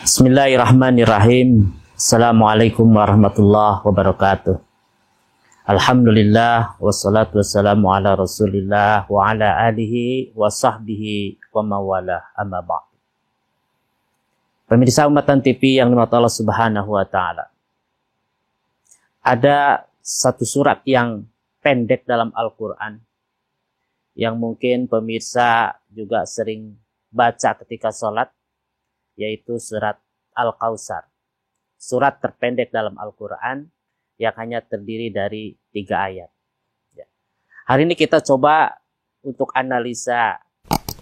Bismillahirrahmanirrahim. Assalamualaikum warahmatullahi wabarakatuh. Alhamdulillah wassalatu wassalamu ala Rasulillah wa ala alihi wa sahbihi wa mawalah, amma ba'd. Pemirsa Ummatan TV yang dirahmati Allah Subhanahu wa taala. Ada satu surat yang pendek dalam Al-Qur'an yang mungkin pemirsa juga sering baca ketika sholat, yaitu surat Al-Kautsar. Surat terpendek dalam Al-Quran yang hanya terdiri dari 3 ayat. Hari ini kita coba untuk analisa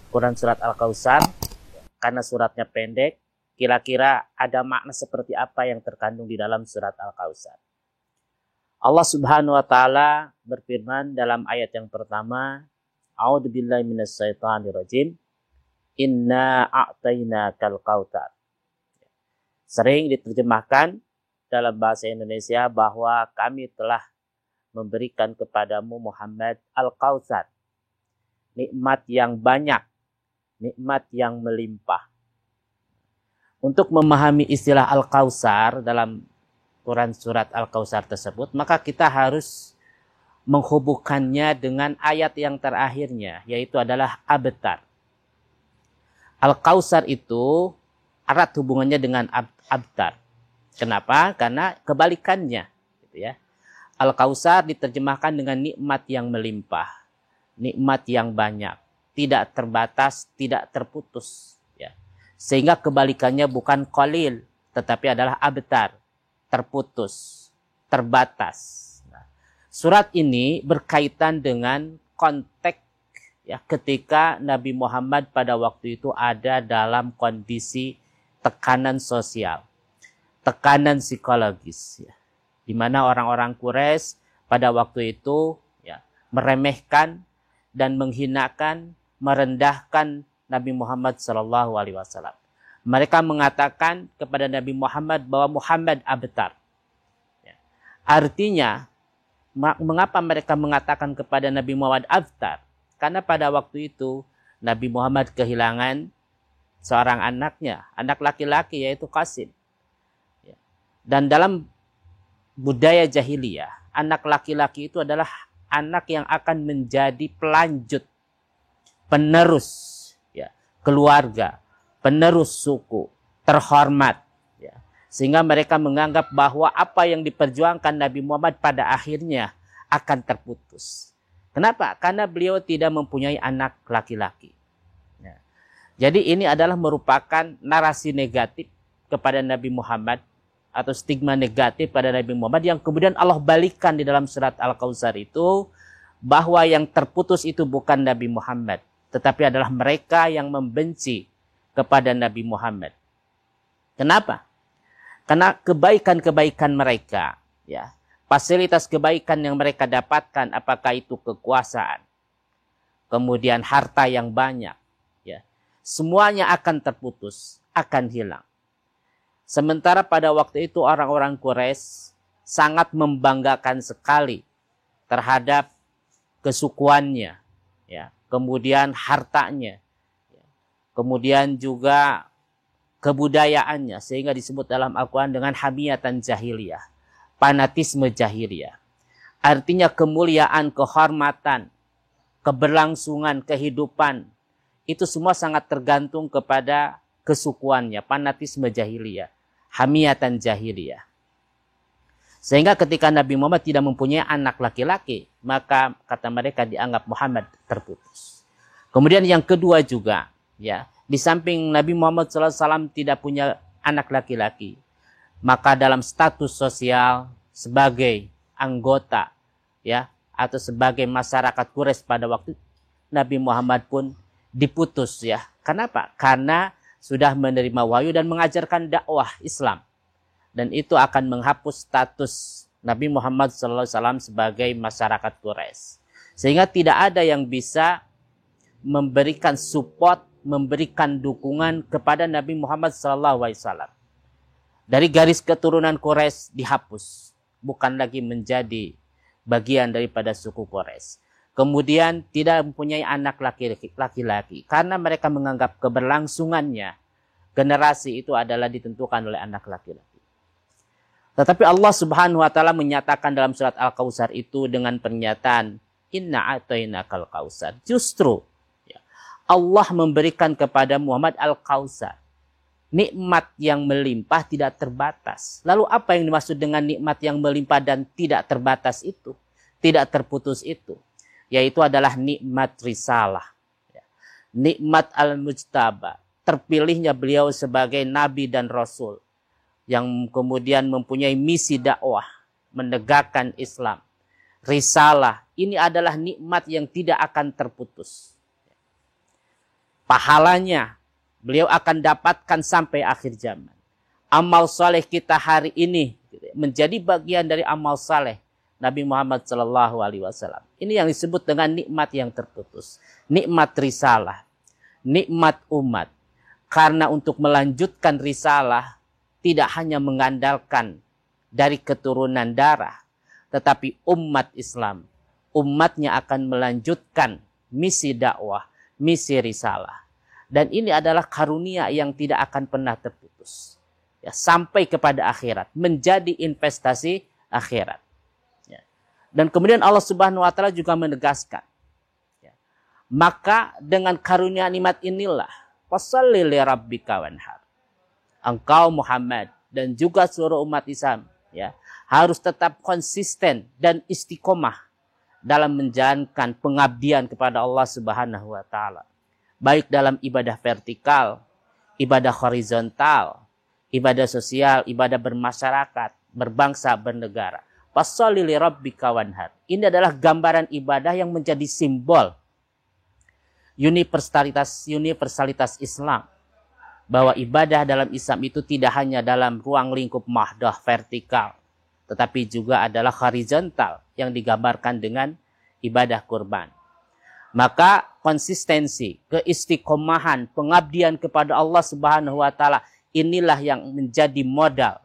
Quran surat Al-Kautsar. Karena suratnya pendek, kira-kira ada makna seperti apa yang terkandung di dalam surat Al-Kautsar. Allah Subhanahu wa taala berfirman dalam ayat yang pertama, A'udzubillahi minasyaitonirrajim. Inna a'tainakal kautsar. Sering diterjemahkan dalam bahasa Indonesia bahwa kami telah memberikan kepadamu Muhammad Al-Kautsar. Nikmat yang banyak, nikmat yang melimpah. Untuk memahami istilah Al-Kautsar dalam Quran surat Al-Kautsar tersebut, maka kita harus menghubungkannya dengan ayat yang terakhirnya, yaitu adalah abtar. Al-Kautsar itu erat hubungannya dengan abtar. Kenapa? Karena kebalikannya. Gitu ya. Al-Kautsar diterjemahkan dengan nikmat yang melimpah. Nikmat yang banyak. Tidak terbatas, tidak terputus. Ya. Sehingga kebalikannya bukan qalil, tetapi adalah abtar. Terputus, terbatas. Nah, surat ini berkaitan dengan konteks ya, ketika Nabi Muhammad pada waktu itu ada dalam kondisi tekanan sosial, tekanan psikologis, ya, di mana orang-orang Quraisy pada waktu itu ya, meremehkan dan menghinakan, merendahkan Nabi Muhammad SAW. Mereka mengatakan kepada Nabi Muhammad bahwa Muhammad abtar. Ya. Artinya, mengapa mereka mengatakan kepada Nabi Muhammad abtar? Karena pada waktu itu Nabi Muhammad kehilangan seorang anaknya, anak laki-laki yaitu Qasim. Dan dalam budaya jahiliyah, anak laki-laki itu adalah anak yang akan menjadi pelanjut, penerus ya, keluarga, penerus suku, terhormat. Ya. Sehingga mereka menganggap bahwa apa yang diperjuangkan Nabi Muhammad pada akhirnya akan terputus. Kenapa? Karena beliau tidak mempunyai anak laki-laki. Ya. Jadi ini adalah merupakan narasi negatif kepada Nabi Muhammad atau stigma negatif pada Nabi Muhammad yang kemudian Allah balikan di dalam surat Al-Kautsar itu bahwa yang terputus itu bukan Nabi Muhammad, tetapi adalah mereka yang membenci kepada Nabi Muhammad. Kenapa? Karena kebaikan-kebaikan mereka, ya. Fasilitas kebaikan yang mereka dapatkan, apakah itu kekuasaan, kemudian harta yang banyak, ya, semuanya akan terputus, akan hilang. Sementara pada waktu itu orang-orang Quraisy sangat membanggakan sekali terhadap kesukuannya, ya, kemudian hartanya, ya, kemudian juga kebudayaannya, sehingga disebut dalam Al-Quran dengan hamiyatan jahiliyah. Fanatisme jahiliyah. Artinya kemuliaan, kehormatan, keberlangsungan, kehidupan. Itu semua sangat tergantung kepada kesukuannya. Fanatisme jahiliyah. Hamiyatan jahiliyah. Sehingga ketika Nabi Muhammad tidak mempunyai anak laki-laki, maka kata mereka dianggap Muhammad terputus. Kemudian yang kedua juga, ya, di samping Nabi Muhammad SAW tidak punya anak laki-laki, maka dalam status sosial sebagai anggota, ya, atau sebagai masyarakat Quraisy pada waktu Nabi Muhammad pun diputus, ya. Kenapa? Karena sudah menerima wahyu dan mengajarkan dakwah Islam, dan itu akan menghapus status Nabi Muhammad SAW sebagai masyarakat Quraisy, sehingga tidak ada yang bisa memberikan support, memberikan dukungan kepada Nabi Muhammad SAW. Dari garis keturunan Quraisy dihapus, bukan lagi menjadi bagian daripada suku Quraisy. Kemudian tidak mempunyai anak laki-laki karena mereka menganggap keberlangsungannya generasi itu adalah ditentukan oleh anak laki-laki. Tetapi Allah Subhanahu wa taala menyatakan dalam surat Al-Kautsar itu dengan pernyataan inna a'tainakal kautsar. Justru ya, Allah memberikan kepada Muhammad Al-Kautsar, nikmat yang melimpah tidak terbatas. Lalu apa yang dimaksud dengan nikmat yang melimpah dan tidak terbatas itu? Tidak terputus itu? Yaitu adalah nikmat risalah. Nikmat al-mujtaba. Terpilihnya beliau sebagai nabi dan rasul. Yang kemudian mempunyai misi dakwah. Menegakkan Islam. Risalah. Ini adalah nikmat yang tidak akan terputus. Pahalanya beliau akan dapatkan sampai akhir zaman. Amal saleh kita hari ini menjadi bagian dari amal saleh Nabi Muhammad SAW. Ini yang disebut dengan nikmat yang terputus. Nikmat risalah. Nikmat umat. Karena untuk melanjutkan risalah tidak hanya mengandalkan dari keturunan darah. Tetapi umat Islam. Umatnya akan melanjutkan misi dakwah. Misi risalah. Dan ini adalah karunia yang tidak akan pernah terputus. Ya, sampai kepada akhirat. Menjadi investasi akhirat. Ya. Dan kemudian Allah Subhanahu wa taala juga menegaskan. Ya. Maka dengan karunia nikmat inilah. Fasholli li rabbika wanhar. Engkau Muhammad dan juga seluruh umat Islam. Ya, harus tetap konsisten dan istiqomah. Dalam menjalankan pengabdian kepada Allah Subhanahu wa taala. Baik dalam ibadah vertikal, ibadah horizontal, ibadah sosial, ibadah bermasyarakat, berbangsa, bernegara. Fasholli li rabbika wanhar. Ini adalah gambaran ibadah yang menjadi simbol universalitas Islam. Bahwa ibadah dalam Islam itu tidak hanya dalam ruang lingkup mahdah vertikal, tetapi juga adalah horizontal yang digambarkan dengan ibadah kurban. Maka konsistensi, keistiqomahan, pengabdian kepada Allah Subhanahu wa taala inilah yang menjadi modal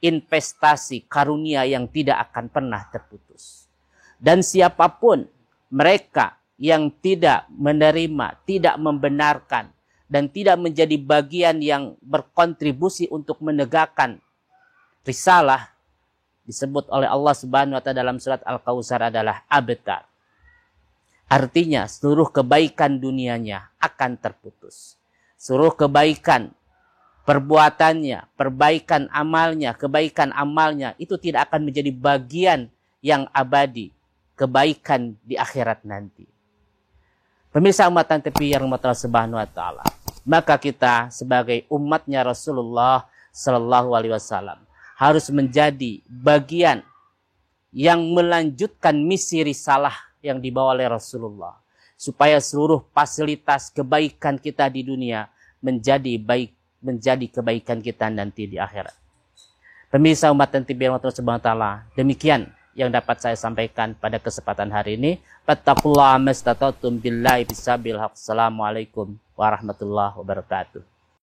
investasi karunia yang tidak akan pernah terputus. Dan siapapun mereka yang tidak menerima, tidak membenarkan dan tidak menjadi bagian yang berkontribusi untuk menegakkan risalah disebut oleh Allah Subhanahu wa taala dalam surat Al-Kautsar adalah abtar. Artinya seluruh kebaikan dunianya akan terputus. Seluruh kebaikan perbuatannya, perbaikan amalnya, kebaikan amalnya itu tidak akan menjadi bagian yang abadi. Kebaikan di akhirat nanti. Pemirsa umat TV yang rahmat Allah Subhanahu wa taala. Maka kita sebagai umatnya Rasulullah sallallahu alaihi wasallam harus menjadi bagian yang melanjutkan misi risalah yang dibawa oleh Rasulullah. Supaya seluruh fasilitas kebaikan kita di dunia menjadi kebaikan kita nanti di akhirat. Pemirsa umat dan TV Allah Subhanahu wa taala, demikian yang dapat saya sampaikan pada kesempatan hari ini. Fattaqullaha mastata'tum billahi bisabil haq. Assalamualaikum warahmatullahi wabarakatuh.